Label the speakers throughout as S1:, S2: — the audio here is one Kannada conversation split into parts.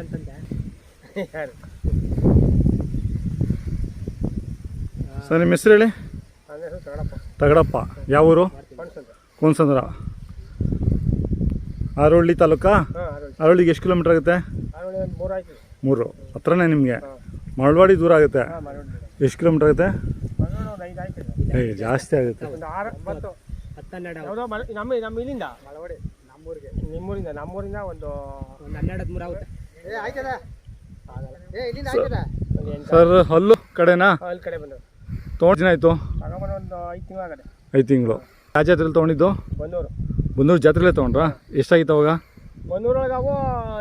S1: ಅಂತಂದೆ
S2: ಯಾರು
S3: ಸರ್ ನಿಮ್ಮ ಹೆಸರು ಹೇಳಿ.
S2: ನನ್ನ ಹೆಸರು ತಗಡಪ್ಪ.
S3: ತಗಡಪ್ಪ. ಯಾವ ಊರು? ಕೋನ್ಸಂದ್ರ. ಆರೋಳ್ಳಿ ತಾಲೂಕಾ? ಆರೋಳಿಗೆ ಎಷ್ಟು ಕಿಲೋಮೀಟ್ರ್ ಆಗುತ್ತೆ?
S2: 3 ಆಯ್ತು.
S3: 3 ಹತ್ರನೇ ನಿಮಗೆ. ಮಳವಾಡಿ ದೂರ ಆಗುತ್ತೆ. ಎಷ್ಟು ಕಿಲೋಮೀಟ್ರ್ ಆಗುತ್ತೆ? ಜಾಸ್ತಿ ಆಗುತ್ತೆ.
S2: ನಮ್ಮ ಇಲ್ಲಿಂದ ಮಳವಾಡಿ ನಮ್ಮೂರಿಂದ ಒಂದು 12-13 ಆಗುತ್ತೆ.
S3: ಸರ್ ಹಲ್ಲು ಕಡೆನಾ?
S2: ಅಲ್ಲಿ ಕಡೆ ಬಂದು
S3: ತೊಗೊಂಡು ದಿನ ಆಯಿತು?
S2: ತಗೊಂಡು ಒಂದು 5 ತಿಂಗಳು ಆಗದೆ.
S3: 5 ತಿಂಗಳು. ಯಾವ ಜಾತ್ರೆಯಲ್ಲಿ ತೊಗೊಂಡಿದ್ದು? ಬನ್ನೂರು ಜಾತ್ರೆಲೇ ತೊಗೊಂಡ್ರಾ? ಎಷ್ಟಾಗಿತ್ತು ಅವಾಗ?
S2: ಬನ್ನೂರೊಳಗೆ ಅವು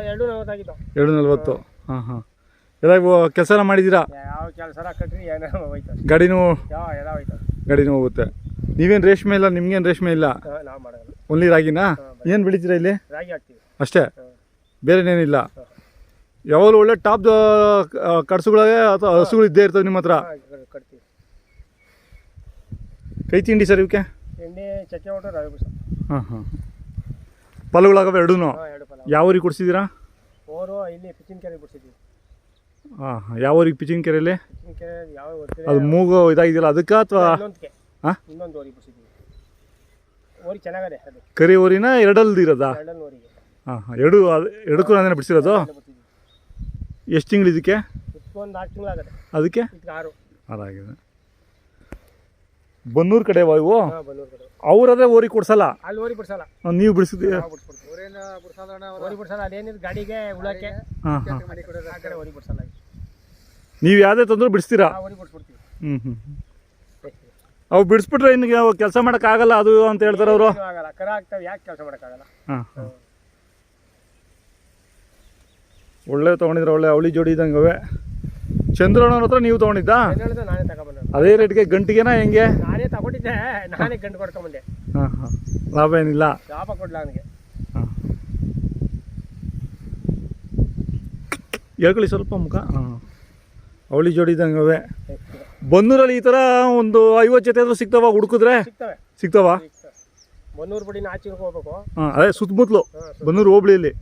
S2: 240 ಆಗಿತ್ತು.
S3: 240. ಹಾಂ. ಎಲ್ಲ ಕೆಲಸ ಎಲ್ಲ ಮಾಡಿದ್ದೀರಾ?
S2: ಯಾವ ಕೆಲಸ ಕಟ್ರಿ ಏನೋ ಹೋಯ್ತು.
S3: ಗಾಡಿನೂ
S2: ಎಲ್ಲ ಹೋಯ್ತು.
S3: ಗಾಡಿನೂ ಹೋಗುತ್ತೆ. ನೀವೇನು ರೇಷ್ಮೆ ಇಲ್ಲ? ನಿಮ್ಗೇನು ರೇಷ್ಮೆ ಇಲ್ಲ?
S2: ನಾವು ಮಾಡೋದು
S3: ಓನ್ಲಿ ರಾಗಿನಾ? ಏನು ಬೆಳಿತೀರಾ ಇಲ್ಲಿ?
S2: ರಾಗಿ ಹಾಕ್ತೀವಿ
S3: ಅಷ್ಟೇ, ಬೇರೆನೇನಿಲ್ಲ. ಯಾವಾಗಲೂ ಒಳ್ಳೆ ಟಾಪ್ ಕಡಸುಗಳಾಗೆ ಅಥವಾ ಹಸುಗಳು ಇದ್ದೇ ಇರ್ತವೆ ನಿಮ್ಮ ಹತ್ರ?
S2: ಕಟ್ತೀವಿ.
S3: ಕೈ ತಿಂಡಿ ಸರ್ ಇವಕ್ಕೆ?
S2: ತಿಂಡಿ ಚಕ್ಕೆ ಒಟ್ಟು ರವೆ ಬುಸ.
S3: ಹಾಂ. ಪಲ್ಲುಗಳಾಗವೆ ಎರಡೂ?
S2: 2 ಪಲ.
S3: ಯಾವ ಊರಿಗೆ ಕೊಡಿಸಿದ್ದೀರಾ?
S2: ಇಲ್ಲಿ ಪಿಚ್ಚಿನಕೆರೆ ಬಿಡ್ಸಿದ್ವಿ.
S3: ಹಾಂ. ಯಾವ ಊರಿಗೆ ಪಿಚ್ಚಿನಕೆರೆಯಲ್ಲಿ?
S2: ಪಿಚ್ಚಿನಕೆರೆ ಯಾವ
S3: ಅದು ಮೂಗು ಇದಾಗಿದೆಯಲ್ಲ ಅದಕ್ಕೆ ಅಥವಾ?
S2: ಇನ್ನೊಂದು ಓರಿ ಬಿಡ್ಸಿದ್ವಿ. ಓರಿ ಚೆನ್ನಾಗದೆ ಅದು.
S3: ಕರಿ ಓರಿನ ಎರಡಲ್ದು ಇರೋದಾ?
S2: ಎರಡಲ್ಲಿ ಓರಿಗೆ.
S3: ಹಾಂ. ಎರಡಕ್ಕೂ ನಾನೇ ಬಿಡಿಸಿರೋದು. ಎಷ್ಟು ತಿಂಗಳು ಇದಕ್ಕೆ?
S2: ಒಂದು 4 ತಿಂಗಳು ಆಗದೆ.
S3: ಅದಕ್ಕೆ
S2: 6
S3: ಅದಾಗಿದೆ. ಬನ್ನೂರು ಕಡೆ ಇವು?
S2: ಬನ್ನೂರು ಕಡೆ.
S3: ಅವರಾದ್ರೆ ಓರಿ ಕೊಡ್ಸಲ್ಲ?
S2: ಅಲ್ಲಿ ಓರಿ ಬಿಡ್ಸಲ್ಲ.
S3: ನೀವು ಬಿಡಿಸಿದ್ದೀವಿ?
S2: ಓರಿ ಬಿಡ್ಸಲ್ಲ. ಅದೇನಿದೆ ಗಾಡಿಗೆ ಉಳಕ್ಕೆ.
S3: ಹಾಂ.
S2: ಆ ಕಡೆ ಓರಿ ಬಿಡ್ಸಲ್ಲ.
S3: ನೀವು ಯಾವುದೇ ತಂದರೂ ಬಿಡಿಸ್ತೀರಾ?
S2: ಓರಿ ಬಿಡ್ಸ್ಬಿಡ್ತೀವಿ.
S3: ಹ್ಞೂ. ಅವು ಬಿಡಿಸ್ಬಿಟ್ರೆ ಇನ್ನು ಕೆಲಸ ಮಾಡೋಕ್ಕಾಗಲ್ಲ ಅದು ಅಂತ ಹೇಳ್ತಾರೆ ಅವರು.
S2: ಆಗಲ್ಲ, ಕರ ಆಗ್ತಾವೆ, ಯಾಕೆ ಕೆಲಸ ಮಾಡೋಕ್ಕಾಗಲ್ಲ.
S3: ಹಾಂ. ಒಳ್ಳೆ ತೊಗೊಂಡಿದ್ರೆ, ಒಳ್ಳೆ ಅವಳಿ ಜೋಡಿ ಇದ್ದಂಗೆ. ಚಂದ್ರಣ್ಣವ್ರ ಹತ್ರ ನೀವು ತೊಗೊಂಡಿದ್ದಾ?
S2: ನಾನೇ ತಗೊಂಡ್ಬಂದೆ.
S3: ಅದೇ ರೇಟ್ಗೆ ಗಂಟಿಗೆನಾ ಹೆಂಗೆ?
S2: ನಾನೇ ತಗೊಂಡಿದ್ದೆ, ನಾನೇ ಗಂಟು ಕೊಡ್ಕೊಂಬಂದೆ.
S3: ಹಾಂ. ಲಾಭ ಏನಿಲ್ಲ?
S2: ಲಾಭ ಕೊಡ್ಲ ನನಗೆ.
S3: ಹಾಂ. ಹೇಳ್ಕೊಳ್ಳಿ ಸ್ವಲ್ಪ ಮುಖ. ಹಾಂ. ಅವಳಿ ಜೋಡಿ ಇದ್ದಂಗೆ. ಬನ್ನೂರಲ್ಲಿ ಈ ಥರ ಒಂದು 50 ಜೊತೆ ಆದರೂ ಸಿಗ್ತಾವ? ಹುಡುಕಿದ್ರೆ ಸಿಗ್ತಾವ?
S2: ಬನ್ನೂರು ಬಡಿನ ಆಚೆ ಹೋಗ್ಬೇಕು.
S3: ಹಾಂ. ಅದೇ ಸುತ್ತಮುತ್ತಲು ಬನ್ನೂರು ಹೋಬಳಿಯಲ್ಲಿ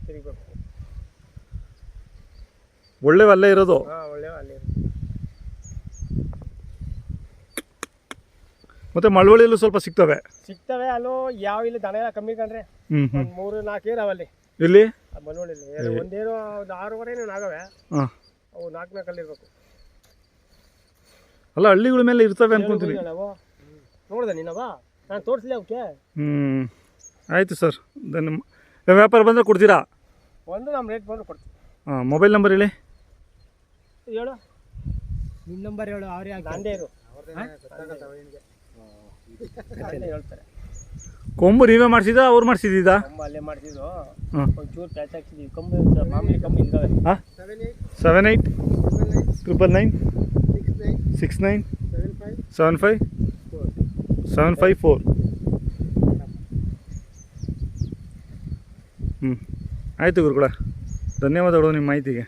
S3: ಒಳ್ಳೆವ ಅಲ್ಲೇ ಇರೋದು. ಮತ್ತೆ ಮಳವಳ್ಳಿಯಲ್ಲೂ ಸ್ವಲ್ಪ ಸಿಗ್ತವೆ.
S2: ಅಲ್ಲೂ ಯಾವ ಇಲ್ಲಿ ದನ ಎಲ್ಲ ಕಮ್ಮಿ ಕಂಡ್ರೆ 3-4 ಇರಾವಲ್ಲಿ.
S3: ಇಲ್ಲಿ
S2: ಮಳವಳ್ಳಿಯಲ್ಲಿ ಒಂದೇನು 6 ಆಗವೆ. ಅವು 4 ಇರ್ಬೇಕು.
S3: ಅಲ್ಲ ಹಳ್ಳಿಗಳ ಮೇಲೆ ಇರ್ತವೆ ಅನ್ಕೊಂತೀನಿ.
S2: ನೋಡಿದೆ ನೀನವ? ನಾನು ತೋರಿಸ್ಲಿ ಅವಕ್ಕೆ.
S3: ಆಯಿತು ಸರ್. ವ್ಯಾಪಾರ ಬಂದರೆ ಕೊಡ್ತೀರಾ?
S2: ನಮ್ಮ ರೇಟ್ ಬಂದರೆ ಕೊಡ್ತೀವಿ.
S3: ಹಾಂ. ಮೊಬೈಲ್ ನಂಬರ್ ಹೇಳಿ.
S2: ಹೇಳು. ನಿನ್ನ ನಂಬರ್ ಹೇಳು. ಅವ್ರೇ ನಂದೇ ಇರು. ಹೇಳ್ತಾರೆ.
S3: ಕೊಂಬು ನೀವೇ ಮಾಡಿಸಿದ ಅವ್ರು ಮಾಡಿಸಿದ್ದ?
S2: ಅಲ್ಲೇ ಮಾಡಿಸಿದ್ದು. ಒಂಚೂರು ಪ್ಯಾಚ್ ಹಾಕ್ಸಿದ್ವಿ. ಕಂಬು ಮಾಮೂಲಿ ಕಂಬು ಇದ್ದಾವೆ.
S3: 78 999 69 75 754. ಆಯಿತು ಗುರುಗಳ, ಧನ್ಯವಾದಗಳು ನಿಮ್ಮ ಮಾಹಿತಿಗೆ.